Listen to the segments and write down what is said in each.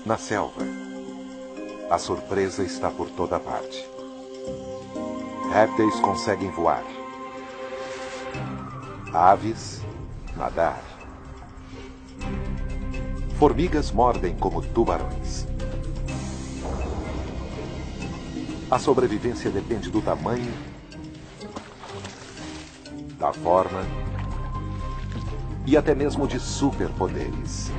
Na selva, a surpresa está por toda parte. Répteis conseguem voar. Aves, nadar. Formigas mordem como tubarões. A sobrevivência depende do tamanho, da forma e até mesmo de superpoderes.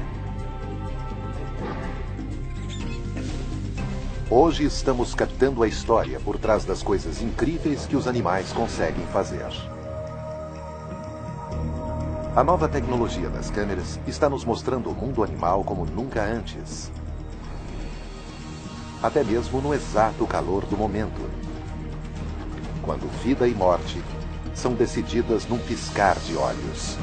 Hoje estamos captando a história por trás das coisas incríveis que os animais conseguem fazer. A nova tecnologia das câmeras está nos mostrando o mundo animal como nunca antes. Até mesmo no exato calor do momento, quando vida e morte são decididas num piscar de olhos.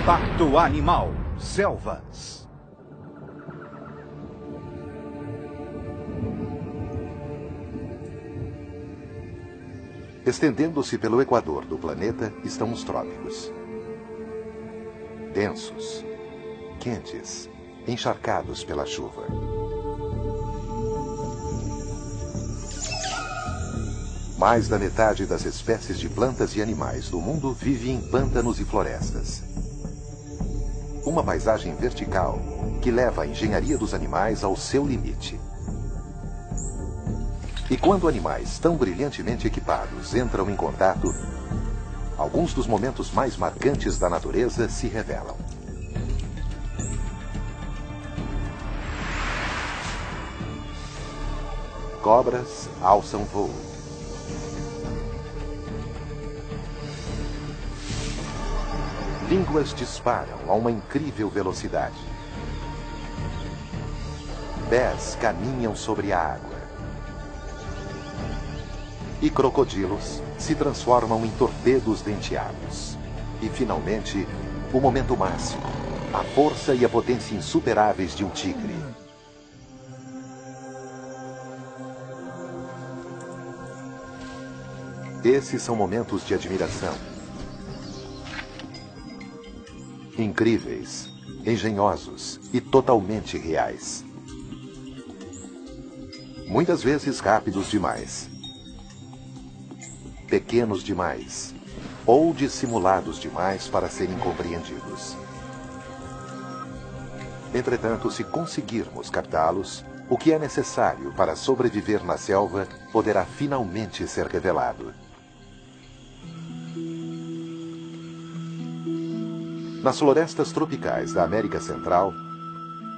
Impacto Animal, Selvas. Estendendo-se pelo equador do planeta estão os trópicos. Densos, quentes, encharcados pela chuva. Mais da metade das espécies de plantas e animais do mundo vive em pântanos e florestas. Uma paisagem vertical que leva a engenharia dos animais ao seu limite. E quando animais tão brilhantemente equipados entram em contato, alguns dos momentos mais marcantes da natureza se revelam. Cobras alçam voo. Línguas disparam a uma incrível velocidade. Pés caminham sobre a água. E crocodilos se transformam em torpedos denteados. E, finalmente, o momento máximo, a força e a potência insuperáveis de um tigre. Esses são momentos de admiração. Incríveis, engenhosos e totalmente reais. Muitas vezes rápidos demais. Pequenos demais, ou dissimulados demais para serem compreendidos. Entretanto, se conseguirmos captá-los, o que é necessário para sobreviver na selva poderá finalmente ser revelado. Nas florestas tropicais da América Central,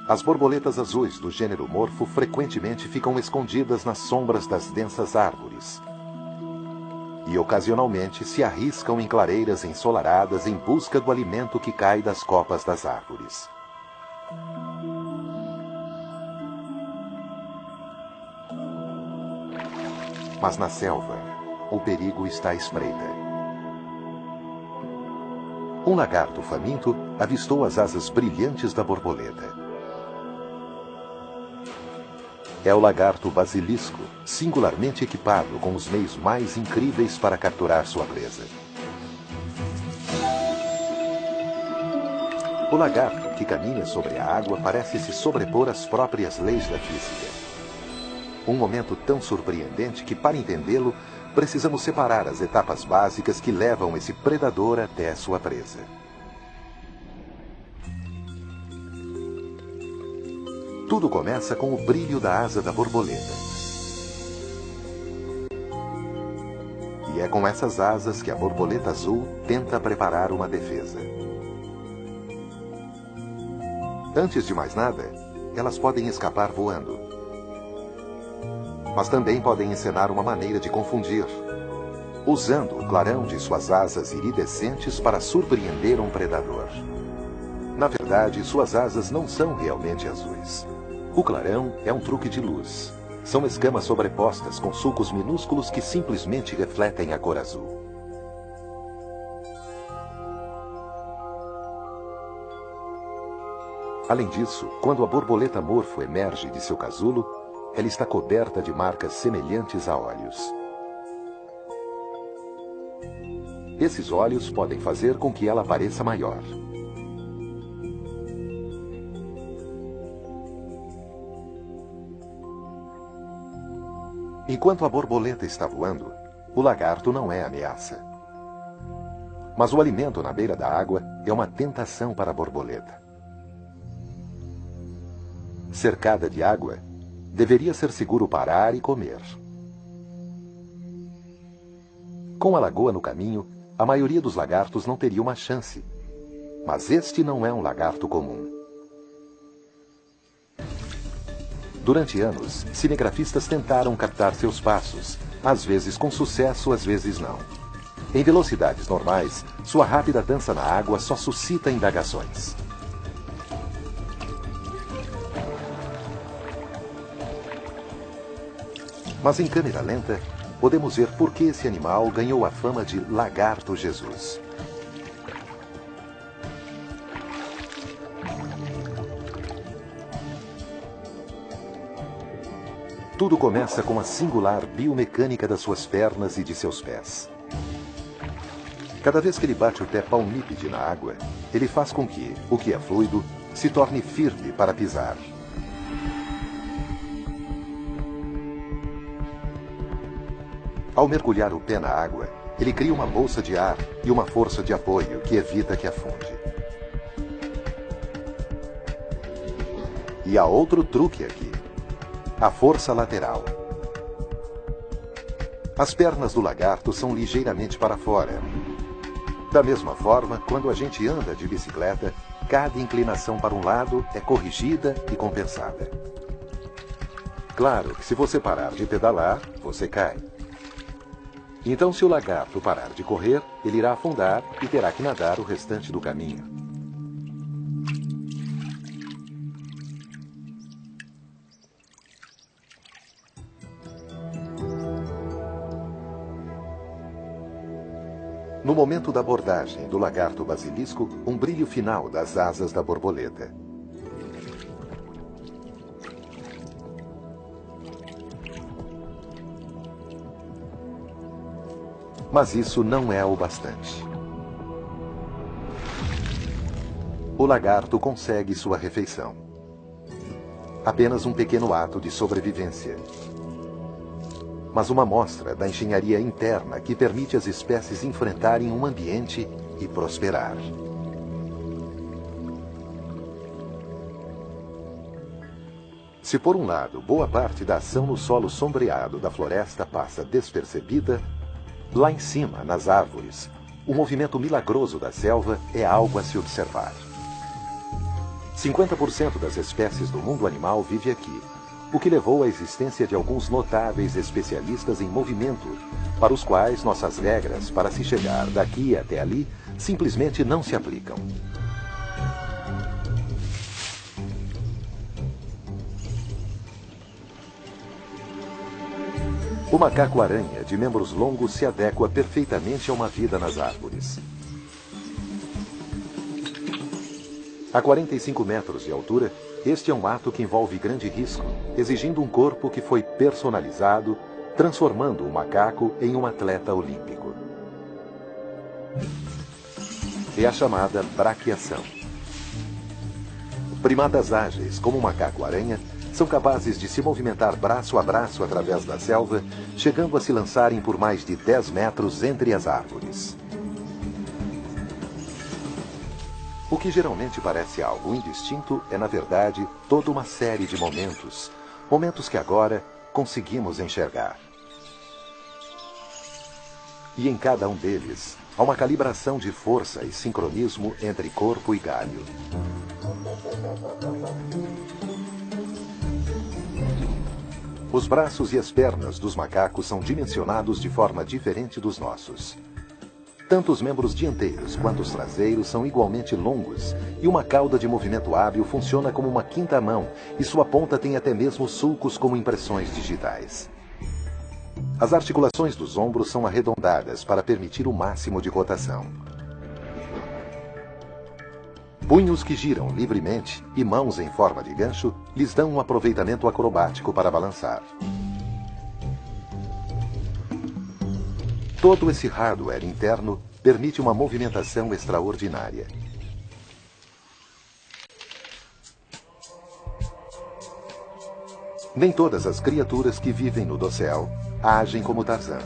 as borboletas azuis do gênero morfo frequentemente ficam escondidas nas sombras das densas árvores. E ocasionalmente se arriscam em clareiras ensolaradas em busca do alimento que cai das copas das árvores. Mas na selva, o perigo está à espreita. Um lagarto faminto avistou as asas brilhantes da borboleta. É o lagarto basilisco, singularmente equipado com os meios mais incríveis para capturar sua presa. O lagarto que caminha sobre a água parece se sobrepor às próprias leis da física. Um momento tão surpreendente que, para entendê-lo, precisamos separar as etapas básicas que levam esse predador até sua presa. Tudo começa com o brilho da asa da borboleta. E é com essas asas que a borboleta azul tenta preparar uma defesa. Antes de mais nada, elas podem escapar voando. Mas também podem encenar uma maneira de confundir, usando o clarão de suas asas iridescentes para surpreender um predador. Na verdade, suas asas não são realmente azuis. O clarão é um truque de luz. São escamas sobrepostas com sulcos minúsculos que simplesmente refletem a cor azul. Além disso, quando a borboleta morfo emerge de seu casulo, ela está coberta de marcas semelhantes a olhos. Esses olhos podem fazer com que ela pareça maior. Enquanto a borboleta está voando, o lagarto não é ameaça. Mas o alimento na beira da água é uma tentação para a borboleta. Cercada de água, deveria ser seguro parar e comer. Com a lagoa no caminho, a maioria dos lagartos não teria uma chance. Mas este não é um lagarto comum. Durante anos, cinegrafistas tentaram captar seus passos, às vezes com sucesso, às vezes não. Em velocidades normais, sua rápida dança na água só suscita indagações. Mas em câmera lenta, podemos ver por que esse animal ganhou a fama de Lagarto Jesus. Tudo começa com a singular biomecânica das suas pernas e de seus pés. Cada vez que ele bate o pé palmípede na água, ele faz com que o que é fluido se torne firme para pisar. Ao mergulhar o pé na água, ele cria uma bolsa de ar e uma força de apoio que evita que afunde. E há outro truque aqui: a força lateral. As pernas do lagarto são ligeiramente para fora. Da mesma forma, quando a gente anda de bicicleta, cada inclinação para um lado é corrigida e compensada. Claro que se você parar de pedalar, você cai. Então, se o lagarto parar de correr, ele irá afundar e terá que nadar o restante do caminho. No momento da abordagem do lagarto basilisco, um brilho final das asas da borboleta. Mas isso não é o bastante. O lagarto consegue sua refeição. Apenas um pequeno ato de sobrevivência. Mas uma amostra da engenharia interna que permite às espécies enfrentarem um ambiente e prosperar. Se por um lado, boa parte da ação no solo sombreado da floresta passa despercebida, lá em cima, nas árvores, o movimento milagroso da selva é algo a se observar. 50% das espécies do mundo animal vive aqui, o que levou à existência de alguns notáveis especialistas em movimento, para os quais nossas regras para se chegar daqui até ali simplesmente não se aplicam. O macaco-aranha de membros longos se adequa perfeitamente a uma vida nas árvores. A 45 metros de altura, este é um ato que envolve grande risco, exigindo um corpo que foi personalizado, transformando o macaco em um atleta olímpico. É a chamada braquiação. Primatas ágeis, como o macaco-aranha, são capazes de se movimentar braço a braço através da selva, chegando a se lançarem por mais de 10 metros entre as árvores. O que geralmente parece algo indistinto é, na verdade, toda uma série de momentos. Momentos que agora conseguimos enxergar. E em cada um deles, há uma calibração de força e sincronismo entre corpo e galho. Os braços e as pernas dos macacos são dimensionados de forma diferente dos nossos. Tanto os membros dianteiros quanto os traseiros são igualmente longos, e uma cauda de movimento hábil funciona como uma quinta mão, e sua ponta tem até mesmo sulcos como impressões digitais. As articulações dos ombros são arredondadas para permitir o máximo de rotação. Punhos que giram livremente e mãos em forma de gancho lhes dão um aproveitamento acrobático para balançar. Todo esse hardware interno permite uma movimentação extraordinária. Nem todas as criaturas que vivem no dossel agem como Tarzan.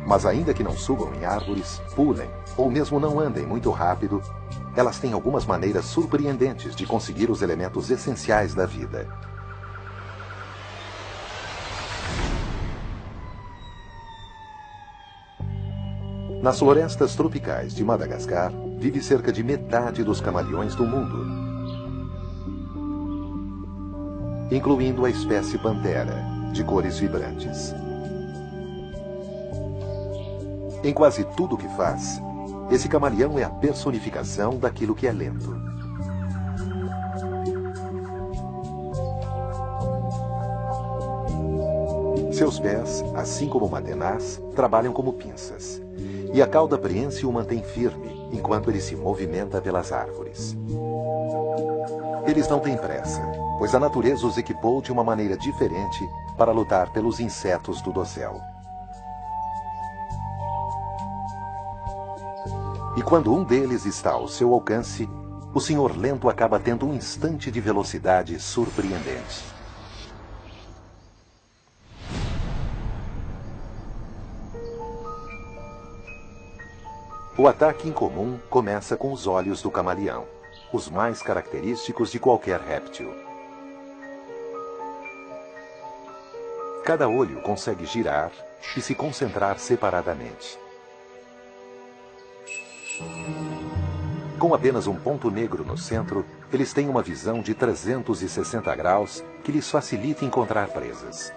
Mas ainda que não subam em árvores, pulem ou mesmo não andem muito rápido, elas têm algumas maneiras surpreendentes de conseguir os elementos essenciais da vida. Nas florestas tropicais de Madagascar, vive cerca de metade dos camaleões do mundo, incluindo a espécie pantera, de cores vibrantes. Em quase tudo que faz, esse camaleão é a personificação daquilo que é lento. Seus pés, assim como uma tenaz, trabalham como pinças, e a cauda prense o mantém firme enquanto ele se movimenta pelas árvores. Eles não têm pressa, pois a natureza os equipou de uma maneira diferente para lutar pelos insetos do dossel. E quando um deles está ao seu alcance, o Senhor Lento acaba tendo um instante de velocidade surpreendente. O ataque incomum começa com os olhos do camaleão, os mais característicos de qualquer réptil. Cada olho consegue girar e se concentrar separadamente. Com apenas um ponto negro no centro, eles têm uma visão de 360 graus que lhes facilita encontrar presas.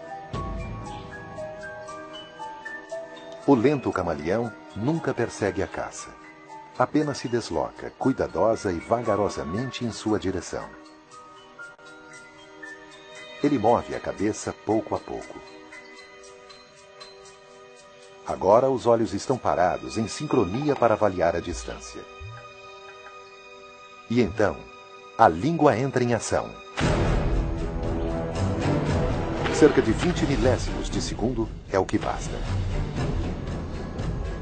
O lento camaleão nunca persegue a caça. Apenas se desloca, cuidadosa e vagarosamente em sua direção. Ele move a cabeça pouco a pouco. Agora os olhos estão parados em sincronia para avaliar a distância. E então, a língua entra em ação. Cerca de 20 milésimos de segundo é o que basta.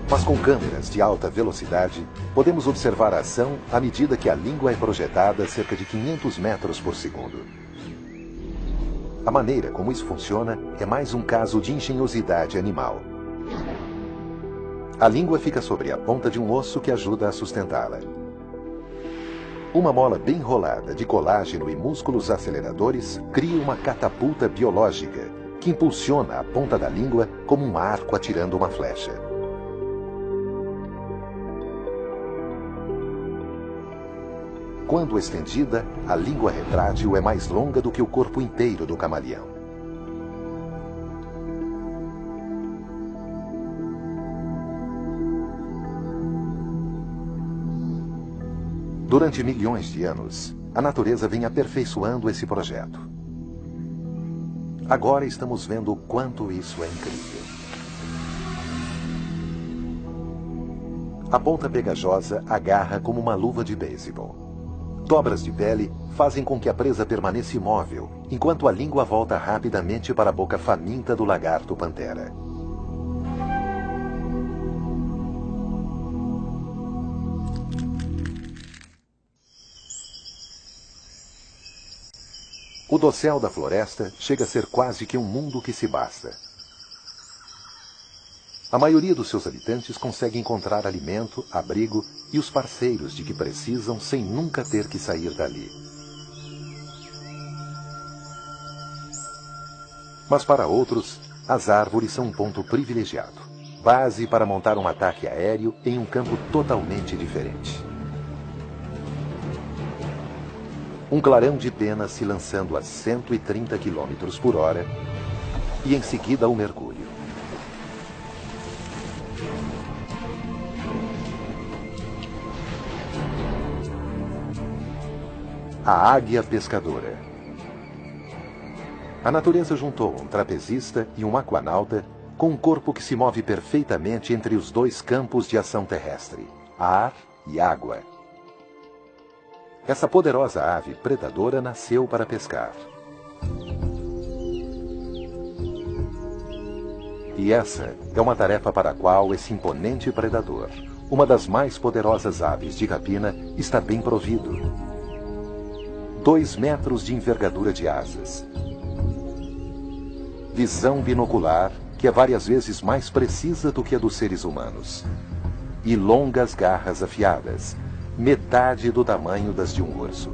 Mas com câmeras de alta velocidade, podemos observar a ação à medida que a língua é projetada a cerca de 500 metros por segundo. A maneira como isso funciona é mais um caso de engenhosidade animal. A língua fica sobre a ponta de um osso que ajuda a sustentá-la. Uma mola bem enrolada de colágeno e músculos aceleradores cria uma catapulta biológica que impulsiona a ponta da língua como um arco atirando uma flecha. Quando estendida, a língua retrátil é mais longa do que o corpo inteiro do camaleão. Durante milhões de anos, a natureza vem aperfeiçoando esse projeto. Agora estamos vendo o quanto isso é incrível. A ponta pegajosa agarra como uma luva de beisebol. Dobras de pele fazem com que a presa permaneça imóvel, enquanto a língua volta rapidamente para a boca faminta do lagarto pantera. O dossel da floresta chega a ser quase que um mundo que se basta. A maioria dos seus habitantes consegue encontrar alimento, abrigo e os parceiros de que precisam sem nunca ter que sair dali. Mas para outros, as árvores são um ponto privilegiado, base para montar um ataque aéreo em um campo totalmente diferente. Um clarão de pena se lançando a 130 km por hora e em seguida o mergulho. A águia pescadora. A natureza juntou um trapezista e um aquanauta com um corpo que se move perfeitamente entre os dois campos de ação terrestre, ar e água. Essa poderosa ave predadora nasceu para pescar. E essa é uma tarefa para a qual esse imponente predador, uma das mais poderosas aves de rapina, está bem provido. 2 metros de envergadura de asas. Visão binocular, que é várias vezes mais precisa do que a dos seres humanos. E longas garras afiadas, metade do tamanho das de um urso.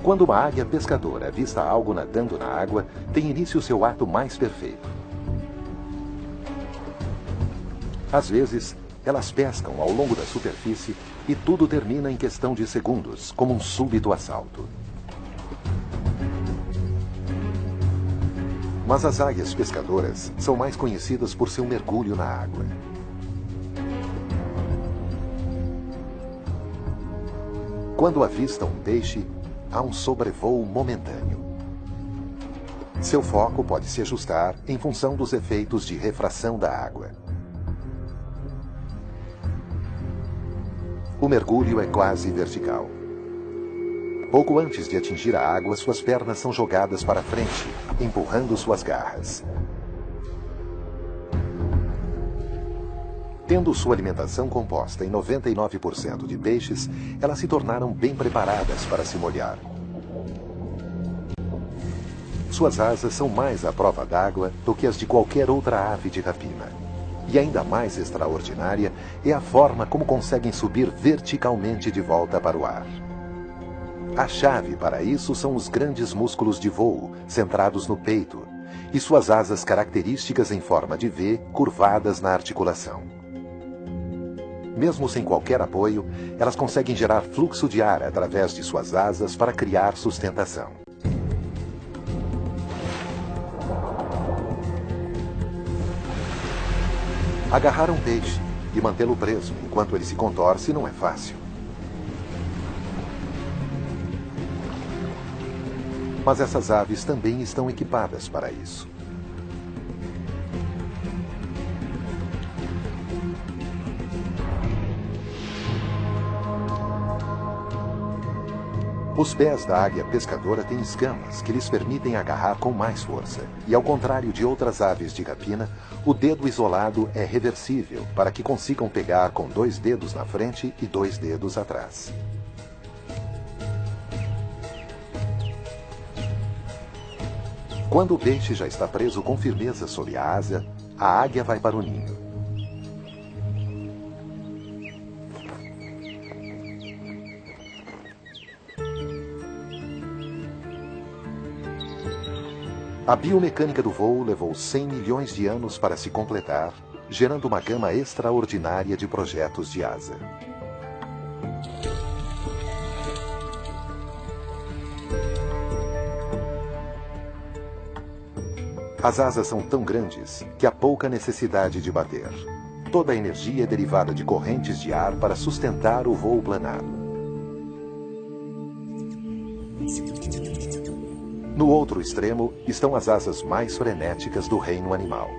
Quando uma águia pescadora avista algo nadando na água, tem início seu ato mais perfeito. Às vezes, elas pescam ao longo da superfície e tudo termina em questão de segundos, como um súbito assalto. Mas as águias pescadoras são mais conhecidas por seu mergulho na água. Quando avistam um peixe, há um sobrevoo momentâneo. Seu foco pode se ajustar em função dos efeitos de refração da água. O mergulho é quase vertical. Pouco antes de atingir a água, suas pernas são jogadas para frente, empurrando suas garras. Tendo sua alimentação composta em 99% de peixes, elas se tornaram bem preparadas para se molhar. Suas asas são mais à prova d'água do que as de qualquer outra ave de rapina. E ainda mais extraordinária é a forma como conseguem subir verticalmente de volta para o ar. A chave para isso são os grandes músculos de voo, centrados no peito, e suas asas características em forma de V, curvadas na articulação. Mesmo sem qualquer apoio, elas conseguem gerar fluxo de ar através de suas asas para criar sustentação. Agarrar um peixe e mantê-lo preso enquanto ele se contorce não é fácil. Mas essas aves também estão equipadas para isso. Os pés da águia pescadora têm escamas que lhes permitem agarrar com mais força. E ao contrário de outras aves de rapina, o dedo isolado é reversível para que consigam pegar com 2 dedos na frente e 2 dedos atrás. Quando o peixe já está preso com firmeza sob a asa, a águia vai para o ninho. A biomecânica do voo levou 100 milhões de anos para se completar, gerando uma gama extraordinária de projetos de asa. As asas são tão grandes que há pouca necessidade de bater. Toda a energia é derivada de correntes de ar para sustentar o voo planado. No outro extremo estão as asas mais frenéticas do reino animal.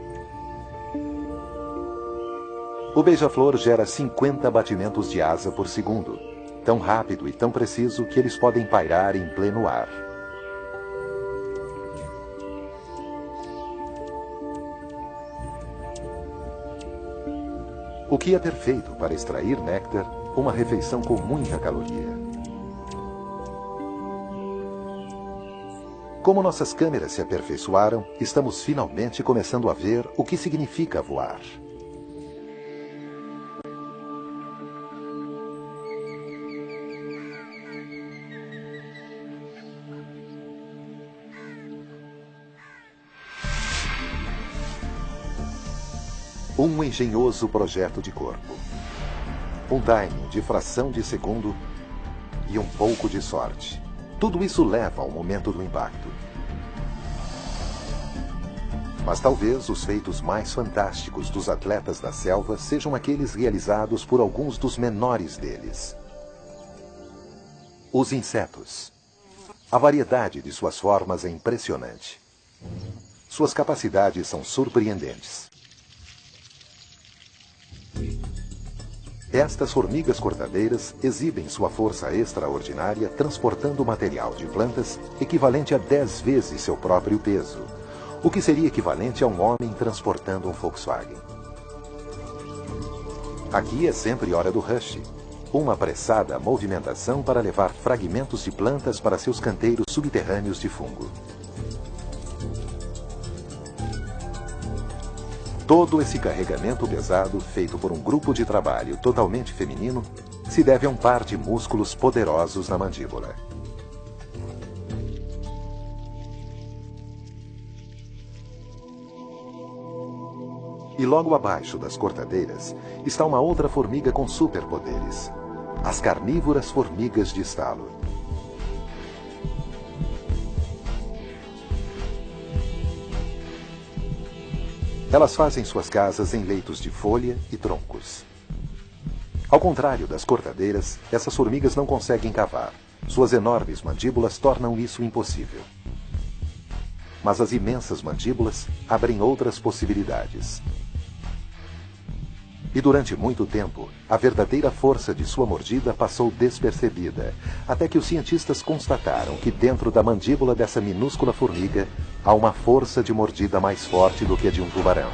O beija-flor gera 50 batimentos de asa por segundo, tão rápido e tão preciso que eles podem pairar em pleno ar. O que é perfeito para extrair néctar, uma refeição com muita caloria. Como nossas câmeras se aperfeiçoaram, estamos finalmente começando a ver o que significa voar. Um engenhoso projeto de corpo. Um timing de fração de segundo e um pouco de sorte. Tudo isso leva ao momento do impacto. Mas talvez os feitos mais fantásticos dos atletas da selva sejam aqueles realizados por alguns dos menores deles. Os insetos. A variedade de suas formas é impressionante. Suas capacidades são surpreendentes. Estas formigas cortadeiras exibem sua força extraordinária transportando material de plantas equivalente a 10 vezes seu próprio peso, o que seria equivalente a um homem transportando um Volkswagen. Aqui é sempre hora do rush, uma apressada movimentação para levar fragmentos de plantas para seus canteiros subterrâneos de fungo. Todo esse carregamento pesado, feito por um grupo de trabalho totalmente feminino, se deve a um par de músculos poderosos na mandíbula. E logo abaixo das cortadeiras está uma outra formiga com superpoderes: as carnívoras formigas de estalo. Elas fazem suas casas em leitos de folha e troncos. Ao contrário das cortadeiras, essas formigas não conseguem cavar. Suas enormes mandíbulas tornam isso impossível. Mas as imensas mandíbulas abrem outras possibilidades. E durante muito tempo, a verdadeira força de sua mordida passou despercebida, até que os cientistas constataram que dentro da mandíbula dessa minúscula formiga há uma força de mordida mais forte do que a de um tubarão.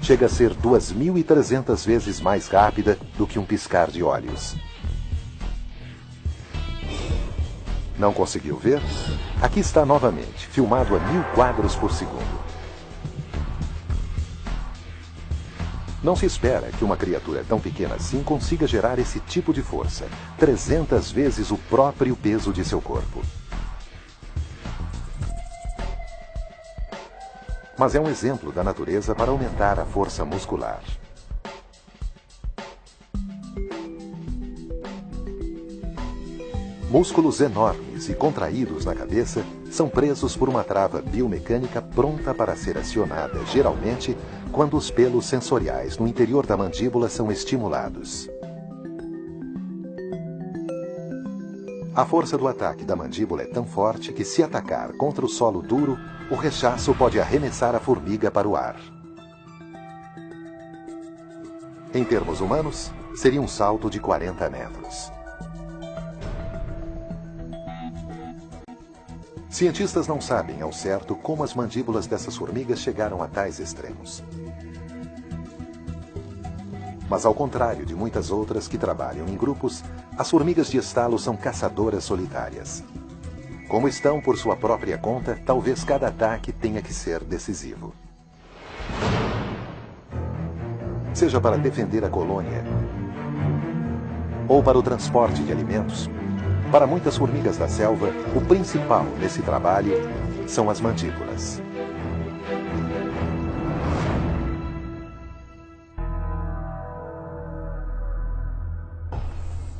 Chega a ser 2.300 vezes mais rápida do que um piscar de olhos. Não conseguiu ver? Aqui está novamente, filmado a 1000 quadros por segundo. Não se espera que uma criatura tão pequena assim consiga gerar esse tipo de força, 300 vezes o próprio peso de seu corpo. Mas é um exemplo da natureza para aumentar a força muscular. Músculos enormes e contraídos na cabeça são presos por uma trava biomecânica pronta para ser acionada, geralmente, quando os pelos sensoriais no interior da mandíbula são estimulados. A força do ataque da mandíbula é tão forte que, se atacar contra o solo duro, o rechaço pode arremessar a formiga para o ar. Em termos humanos, seria um salto de 40 metros. Cientistas não sabem ao certo como as mandíbulas dessas formigas chegaram a tais extremos. Mas ao contrário de muitas outras que trabalham em grupos, as formigas de estalo são caçadoras solitárias. Como estão por sua própria conta, talvez cada ataque tenha que ser decisivo. Seja para defender a colônia, ou para o transporte de alimentos, para muitas formigas da selva, o principal nesse trabalho são as mandíbulas.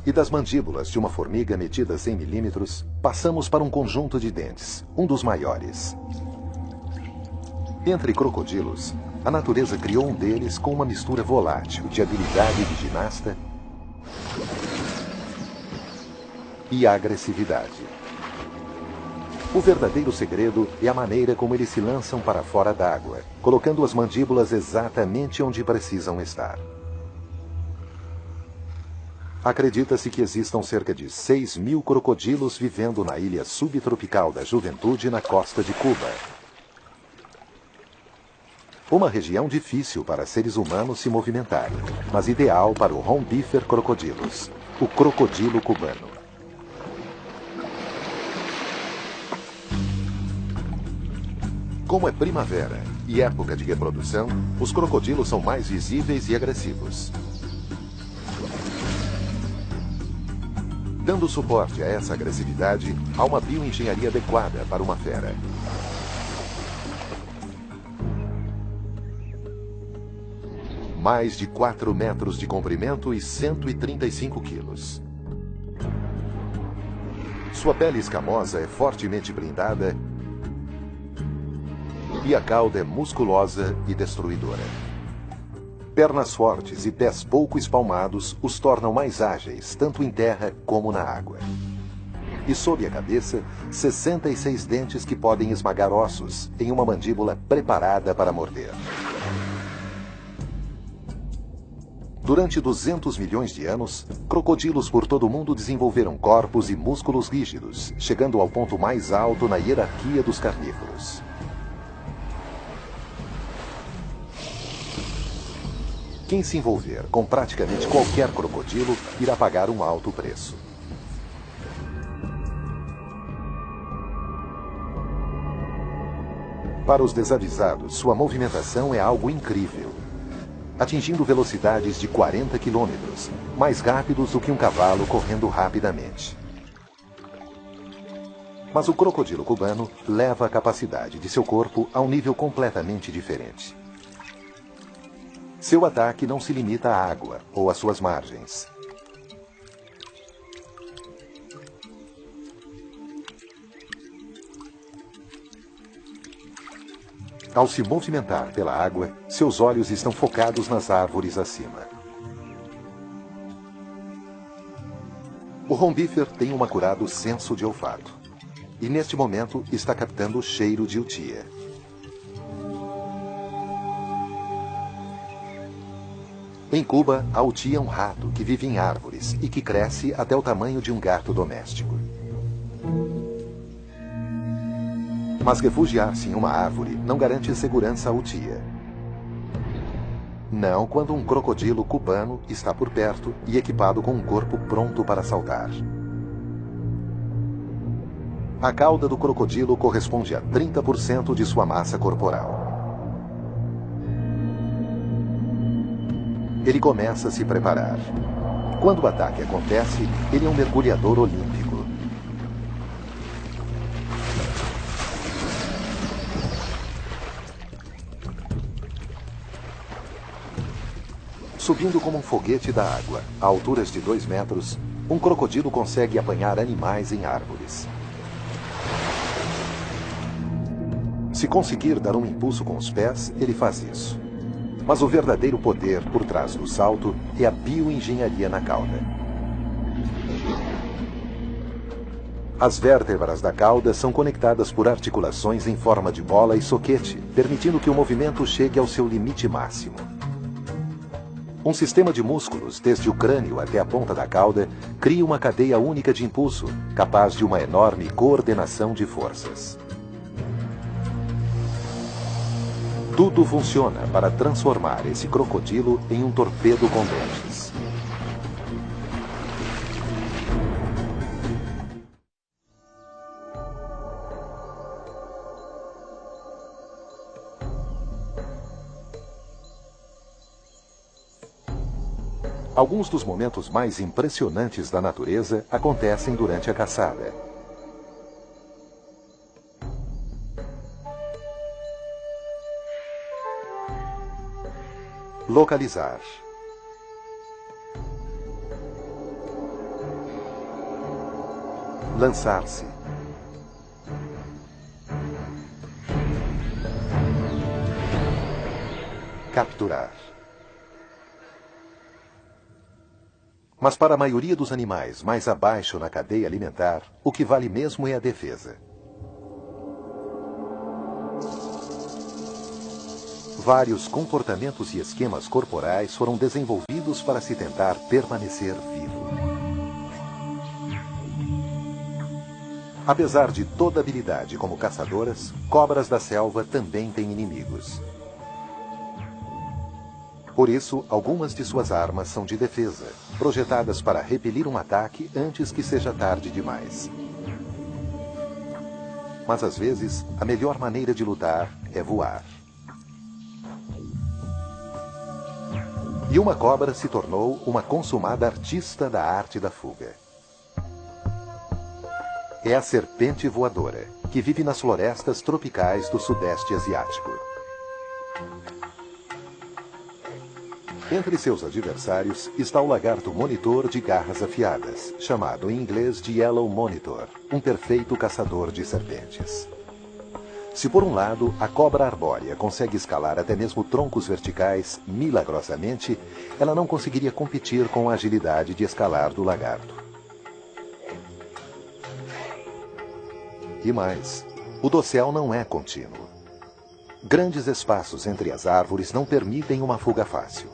E das mandíbulas de uma formiga medidas em milímetros, passamos para um conjunto de dentes, um dos maiores. Entre crocodilos, a natureza criou um deles com uma mistura volátil de habilidade de ginasta e agressividade. O verdadeiro segredo é a maneira como eles se lançam para fora d'água, colocando as mandíbulas exatamente onde precisam estar. Acredita-se que existam cerca de 6.000 crocodilos vivendo na ilha subtropical da Juventude, na costa de Cuba. Uma região difícil para seres humanos se movimentarem, mas ideal para o Hornbifer crocodilus, o crocodilo cubano. Como é primavera e época de reprodução, os crocodilos são mais visíveis e agressivos. Dando suporte a essa agressividade, há uma bioengenharia adequada para uma fera. Mais de 4 metros de comprimento e 135 quilos. Sua pele escamosa é fortemente blindada e a cauda é musculosa e destruidora. Pernas fortes e pés pouco espalmados os tornam mais ágeis, tanto em terra como na água. E sob a cabeça, 66 dentes que podem esmagar ossos em uma mandíbula preparada para morder. Durante 200 milhões de anos, crocodilos por todo o mundo desenvolveram corpos e músculos rígidos, chegando ao ponto mais alto na hierarquia dos carnívoros. Quem se envolver com praticamente qualquer crocodilo irá pagar um alto preço. Para os desavisados, sua movimentação é algo incrível, atingindo velocidades de 40 km, mais rápidos do que um cavalo correndo rapidamente. Mas o crocodilo cubano leva a capacidade de seu corpo a um nível completamente diferente. Seu ataque não se limita à água ou às suas margens. Ao se movimentar pela água, seus olhos estão focados nas árvores acima. O rombífer tem um acurado senso de olfato, e neste momento está captando o cheiro de utia. Em Cuba, a utia é um rato que vive em árvores e que cresce até o tamanho de um gato doméstico. Mas refugiar-se em uma árvore não garante segurança à utia. Não quando um crocodilo cubano está por perto e equipado com um corpo pronto para saltar. A cauda do crocodilo corresponde a 30% de sua massa corporal. Ele começa a se preparar. Quando o ataque acontece, ele é um mergulhador olímpico. Subindo como um foguete da água, a alturas de 2 metros, um crocodilo consegue apanhar animais em árvores. Se conseguir dar um impulso com os pés, ele faz isso. Mas o verdadeiro poder por trás do salto é a bioengenharia na cauda. As vértebras da cauda são conectadas por articulações em forma de bola e soquete, permitindo que o movimento chegue ao seu limite máximo. Um sistema de músculos, desde o crânio até a ponta da cauda, cria uma cadeia única de impulso, capaz de uma enorme coordenação de forças. Tudo funciona para transformar esse crocodilo em um torpedo com dentes. Alguns dos momentos mais impressionantes da natureza acontecem durante a caçada. Localizar. Lançar-se. Capturar. Mas para a maioria dos animais mais abaixo na cadeia alimentar, o que vale mesmo é a defesa. Vários comportamentos e esquemas corporais foram desenvolvidos para se tentar permanecer vivo. Apesar de toda habilidade como caçadoras, cobras da selva também têm inimigos. Por isso, algumas de suas armas são de defesa, projetadas para repelir um ataque antes que seja tarde demais. Mas às vezes, a melhor maneira de lutar é voar. E uma cobra se tornou uma consumada artista da arte da fuga. É a serpente voadora, que vive nas florestas tropicais do Sudeste Asiático. Entre seus adversários está o lagarto monitor de garras afiadas, chamado em inglês de Yellow Monitor, um perfeito caçador de serpentes. Se por um lado a cobra arbórea consegue escalar até mesmo troncos verticais milagrosamente, ela não conseguiria competir com a agilidade de escalar do lagarto. E mais, o dossel não é contínuo. Grandes espaços entre as árvores não permitem uma fuga fácil.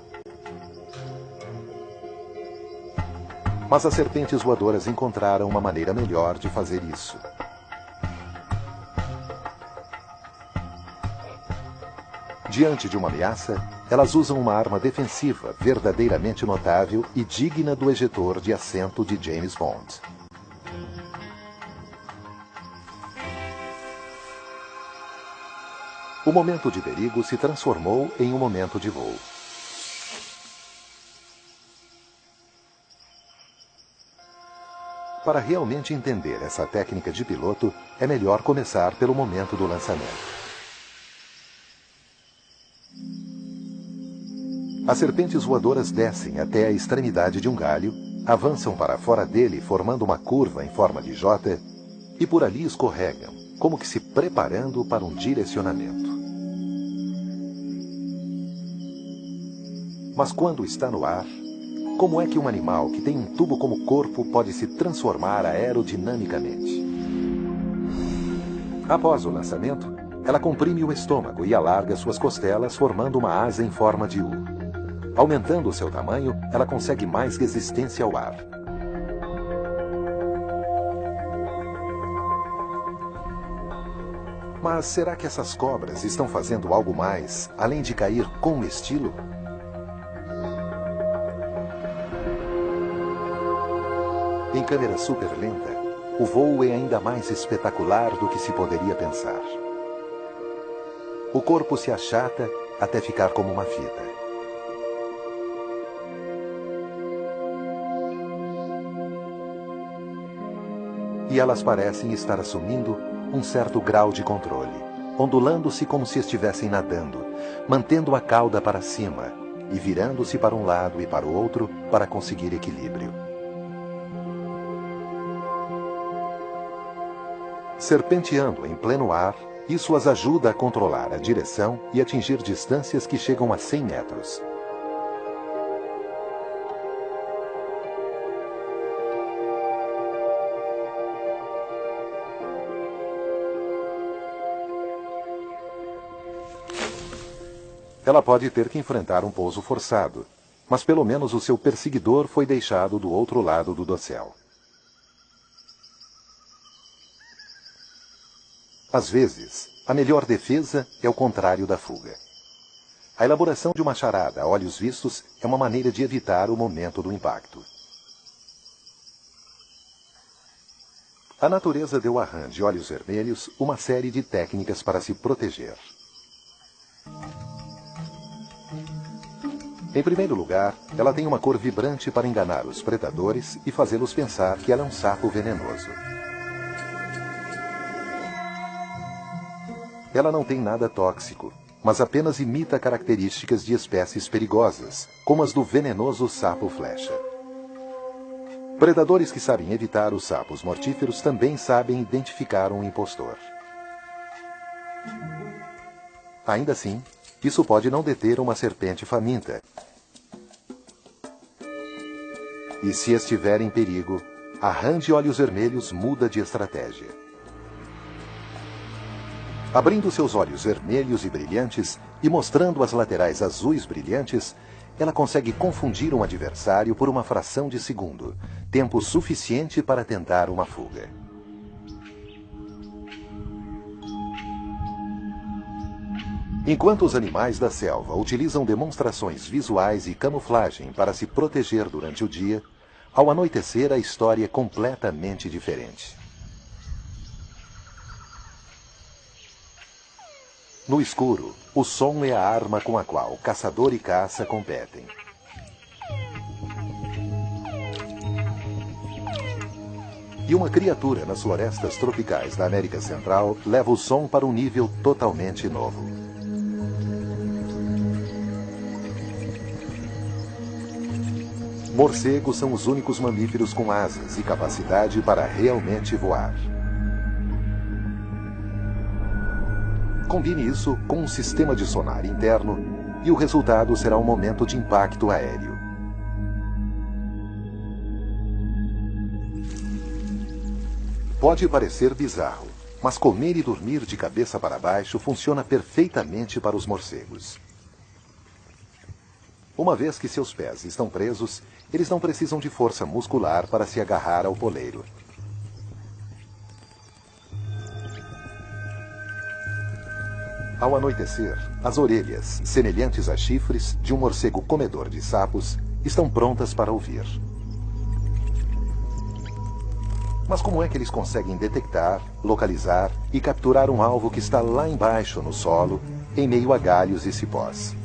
Mas as serpentes voadoras encontraram uma maneira melhor de fazer isso. Diante de uma ameaça, elas usam uma arma defensiva verdadeiramente notável e digna do ejetor de assento de James Bond. O momento de perigo se transformou em um momento de voo. Para realmente entender essa técnica de piloto, é melhor começar pelo momento do lançamento. As serpentes voadoras descem até a extremidade de um galho, avançam para fora dele formando uma curva em forma de J e por ali escorregam, como que se preparando para um direcionamento. Mas quando está no ar, como é que um animal que tem um tubo como corpo pode se transformar aerodinamicamente? Após o lançamento, ela comprime o estômago e alarga suas costelas, formando uma asa em forma de U. Aumentando o seu tamanho, ela consegue mais resistência ao ar. Mas será que essas cobras estão fazendo algo mais, além de cair com estilo? Em câmera super lenta, o voo é ainda mais espetacular do que se poderia pensar. O corpo se achata até ficar como uma fita. E elas parecem estar assumindo um certo grau de controle, ondulando-se como se estivessem nadando, mantendo a cauda para cima e virando-se para um lado e para o outro para conseguir equilíbrio. Serpenteando em pleno ar, isso as ajuda a controlar a direção e atingir distâncias que chegam a 100 metros. Ela pode ter que enfrentar um pouso forçado, mas pelo menos o seu perseguidor foi deixado do outro lado do dossel. Às vezes, a melhor defesa é o contrário da fuga. A elaboração de uma charada a olhos vistos é uma maneira de evitar o momento do impacto. A natureza deu a rã de olhos vermelhos uma série de técnicas para se proteger. Em primeiro lugar, ela tem uma cor vibrante para enganar os predadores e fazê-los pensar que ela é um sapo venenoso. Ela não tem nada tóxico, mas apenas imita características de espécies perigosas, como as do venenoso sapo-flecha. Predadores que sabem evitar os sapos mortíferos também sabem identificar um impostor. Ainda assim, isso pode não deter uma serpente faminta. E se estiver em perigo, a rã de olhos vermelhos muda de estratégia. Abrindo seus olhos vermelhos e brilhantes e mostrando as laterais azuis brilhantes, ela consegue confundir um adversário por uma fração de segundo, tempo suficiente para tentar uma fuga. Enquanto os animais da selva utilizam demonstrações visuais e camuflagem para se proteger durante o dia, ao anoitecer a história é completamente diferente. No escuro, o som é a arma com a qual caçador e caça competem. E uma criatura nas florestas tropicais da América Central leva o som para um nível totalmente novo. Morcegos são os únicos mamíferos com asas e capacidade para realmente voar. Combine isso com um sistema de sonar interno e o resultado será um momento de impacto aéreo. Pode parecer bizarro, mas comer e dormir de cabeça para baixo funciona perfeitamente para os morcegos. Uma vez que seus pés estão presos, eles não precisam de força muscular para se agarrar ao poleiro. Ao anoitecer, as orelhas, semelhantes a chifres de um morcego comedor de sapos, estão prontas para ouvir. Mas como é que eles conseguem detectar, localizar e capturar um alvo que está lá embaixo no solo, em meio a galhos e cipós?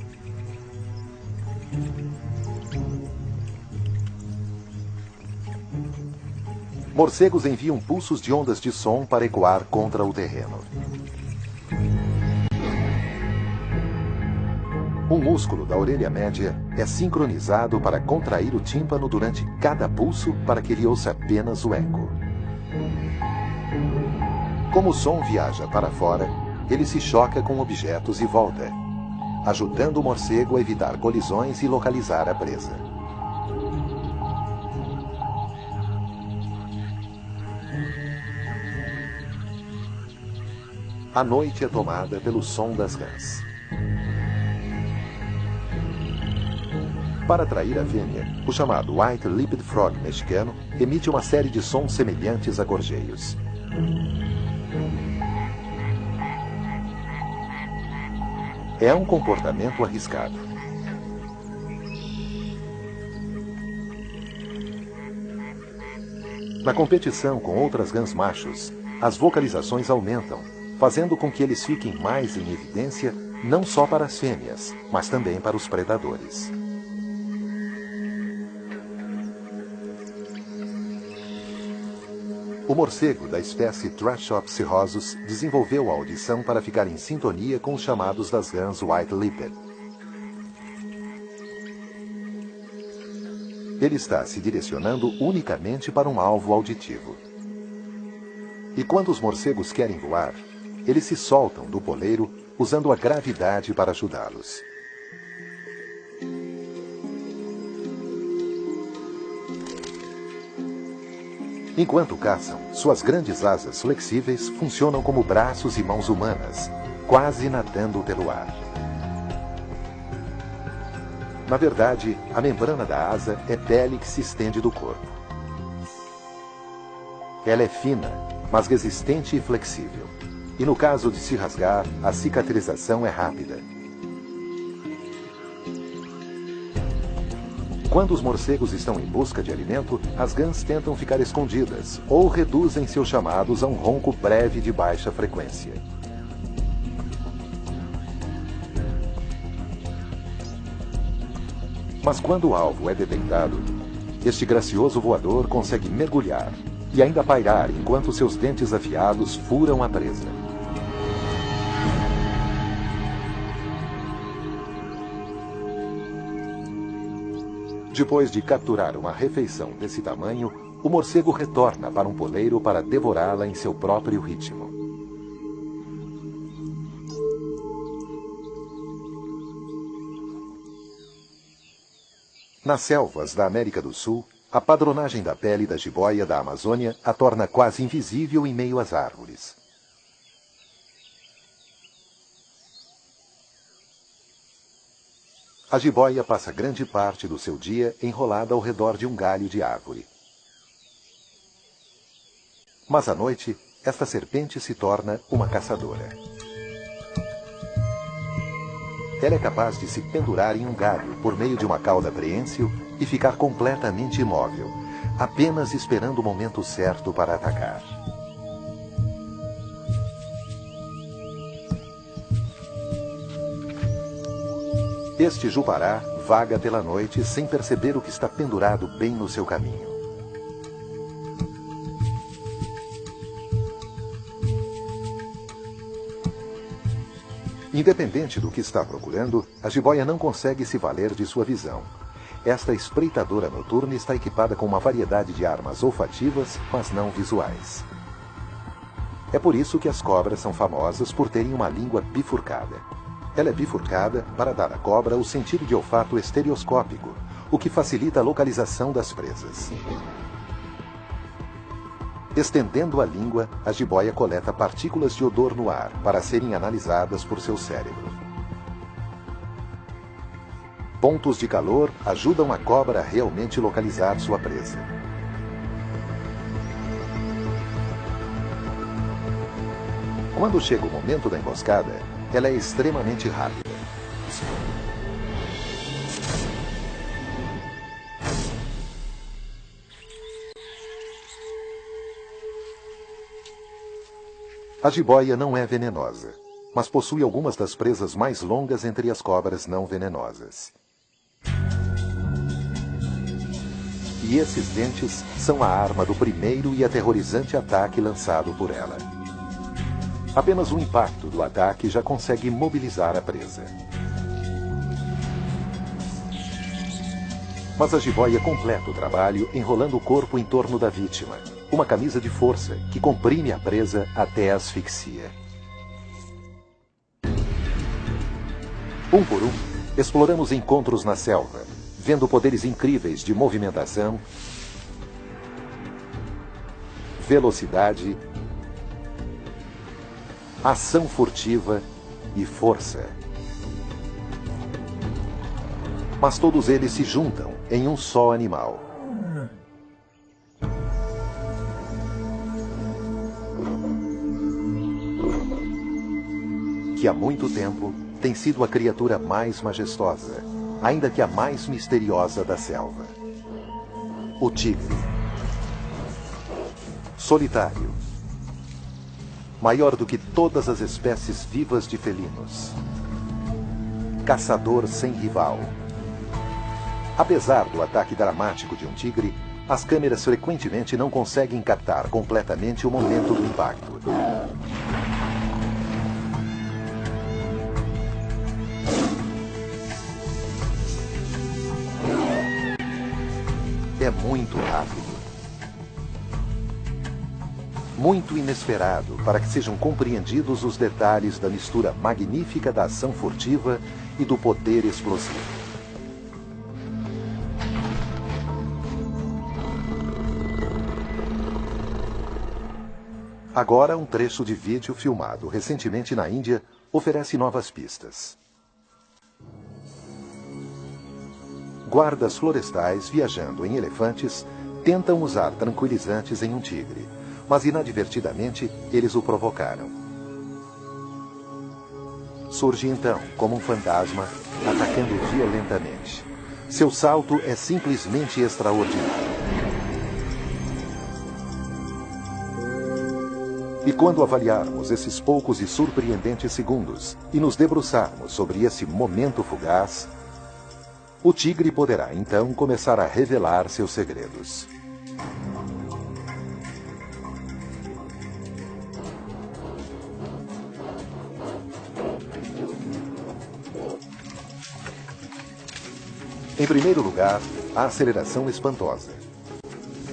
Morcegos enviam pulsos de ondas de som para ecoar contra o terreno. Um músculo da orelha média é sincronizado para contrair o tímpano durante cada pulso para que ele ouça apenas o eco. Como o som viaja para fora, ele se choca com objetos e volta, ajudando o morcego a evitar colisões e localizar a presa. A noite é tomada pelo som das rãs. Para atrair a fêmea, o chamado White-lipped Frog mexicano emite uma série de sons semelhantes a gorjeios. É um comportamento arriscado. Na competição com outras rãs machos, as vocalizações aumentam, fazendo com que eles fiquem mais em evidência não só para as fêmeas, mas também para os predadores. O morcego da espécie Trashopsirrhosus desenvolveu a audição para ficar em sintonia com os chamados das rãs White-lipped. Ele está se direcionando unicamente para um alvo auditivo. E quando os morcegos querem voar, eles se soltam do poleiro usando a gravidade para ajudá-los. Enquanto caçam, suas grandes asas flexíveis funcionam como braços e mãos humanas, quase nadando pelo ar. Na verdade, a membrana da asa é pele que se estende do corpo. Ela é fina, mas resistente e flexível. E no caso de se rasgar, a cicatrização é rápida. Quando os morcegos estão em busca de alimento, as rãs tentam ficar escondidas ou reduzem seus chamados a um ronco breve de baixa frequência. Mas quando o alvo é detectado, este gracioso voador consegue mergulhar e ainda pairar enquanto seus dentes afiados furam a presa. Depois de capturar uma refeição desse tamanho, o morcego retorna para um poleiro para devorá-la em seu próprio ritmo. Nas selvas da América do Sul, a padronagem da pele da jiboia da Amazônia a torna quase invisível em meio às árvores. A jiboia passa grande parte do seu dia enrolada ao redor de um galho de árvore. Mas à noite, esta serpente se torna uma caçadora. Ela é capaz de se pendurar em um galho por meio de uma cauda preensil e ficar completamente imóvel, apenas esperando o momento certo para atacar. Este jupará vaga pela noite sem perceber o que está pendurado bem no seu caminho. Independente do que está procurando, a jiboia não consegue se valer de sua visão. Esta espreitadora noturna está equipada com uma variedade de armas olfativas, mas não visuais. É por isso que as cobras são famosas por terem uma língua bifurcada. Ela é bifurcada para dar à cobra o sentido de olfato estereoscópico, o que facilita a localização das presas. Estendendo a língua, a jiboia coleta partículas de odor no ar para serem analisadas por seu cérebro. Pontos de calor ajudam a cobra a realmente localizar sua presa. Quando chega o momento da emboscada, ela é extremamente rápida. A jiboia não é venenosa, mas possui algumas das presas mais longas entre as cobras não venenosas. E esses dentes são a arma do primeiro e aterrorizante ataque lançado por ela. Apenas o impacto do ataque já consegue mobilizar a presa. Mas a jiboia completa o trabalho enrolando o corpo em torno da vítima, uma camisa de força que comprime a presa até a asfixia. Um por um, exploramos encontros na selva, vendo poderes incríveis de movimentação, velocidade, ação furtiva e força. Mas todos eles se juntam em um só animal. Que há muito tempo tem sido a criatura mais majestosa, ainda que a mais misteriosa da selva. O tigre. Solitário. Maior do que todas as espécies vivas de felinos. Caçador sem rival. Apesar do ataque dramático de um tigre, as câmeras frequentemente não conseguem captar completamente o momento do impacto. É muito rápido. Muito inesperado para que sejam compreendidos os detalhes da mistura magnífica da ação furtiva e do poder explosivo. Agora, um trecho de vídeo filmado recentemente na Índia oferece novas pistas. Guardas florestais viajando em elefantes tentam usar tranquilizantes em um tigre, mas inadvertidamente eles o provocaram. Surge então como um fantasma, atacando violentamente. Seu salto é simplesmente extraordinário. E quando avaliarmos esses poucos e surpreendentes segundos e nos debruçarmos sobre esse momento fugaz, o tigre poderá então começar a revelar seus segredos. Em primeiro lugar, a aceleração espantosa.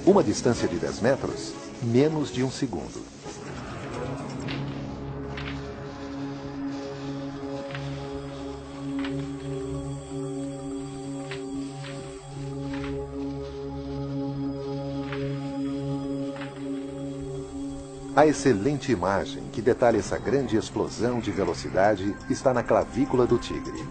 Uma distância de 10 metros, menos de um segundo. A excelente imagem que detalha essa grande explosão de velocidade está na clavícula do tigre.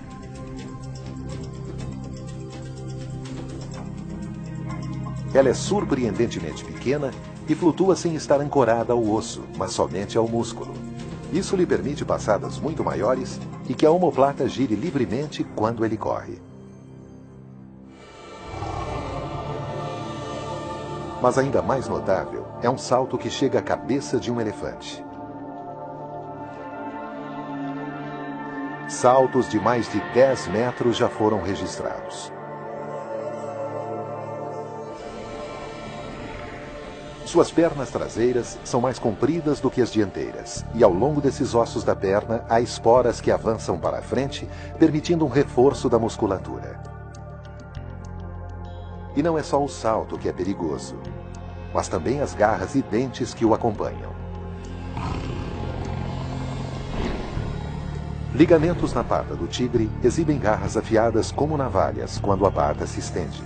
Ela é surpreendentemente pequena e flutua sem estar ancorada ao osso, mas somente ao músculo. Isso lhe permite passadas muito maiores e que a omoplata gire livremente quando ele corre. Mas ainda mais notável é um salto que chega à cabeça de um elefante. Saltos de mais de 10 metros já foram registrados. Suas pernas traseiras são mais compridas do que as dianteiras, e ao longo desses ossos da perna há esporas que avançam para a frente, permitindo um reforço da musculatura. E não é só o salto que é perigoso, mas também as garras e dentes que o acompanham. Ligamentos na pata do tigre exibem garras afiadas como navalhas quando a pata se estende.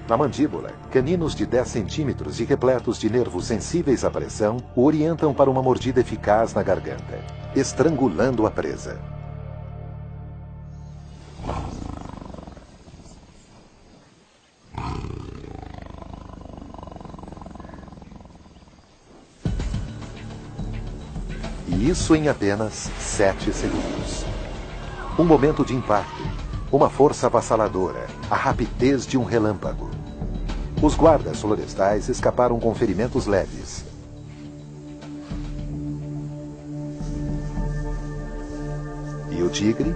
Na mandíbula, caninos de 10 centímetros e repletos de nervos sensíveis à pressão o orientam para uma mordida eficaz na garganta, estrangulando a presa. E isso em apenas 7 segundos. Um momento de impacto, uma força avassaladora, a rapidez de um relâmpago. Os guardas florestais escaparam com ferimentos leves. E o tigre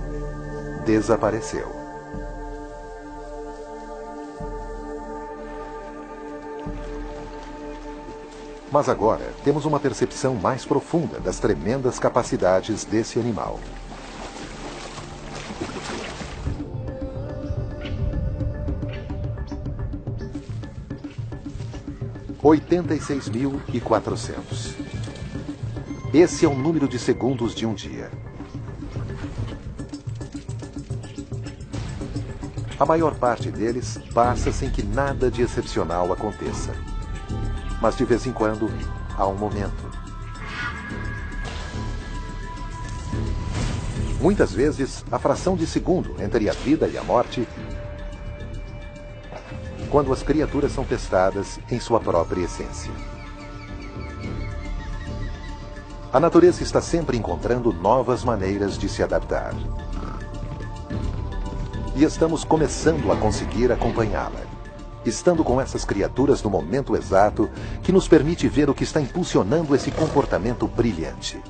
desapareceu. Mas agora temos uma percepção mais profunda das tremendas capacidades desse animal. (86.400). Esse é o número de segundos de um dia. A maior parte deles passa sem que nada de excepcional aconteça. Mas de vez em quando, há um momento. Muitas vezes, a fração de segundo entre a vida e a morte, quando as criaturas são testadas em sua própria essência. A natureza está sempre encontrando novas maneiras de se adaptar. E estamos começando a conseguir acompanhá-la. Estando com essas criaturas no momento exato que nos permite ver o que está impulsionando esse comportamento brilhante.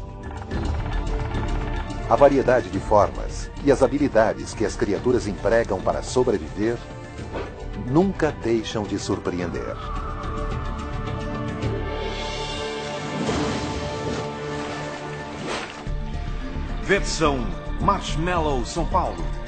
A variedade de formas e as habilidades que as criaturas empregam para sobreviver nunca deixam de surpreender. Versão Marshmallow São Paulo.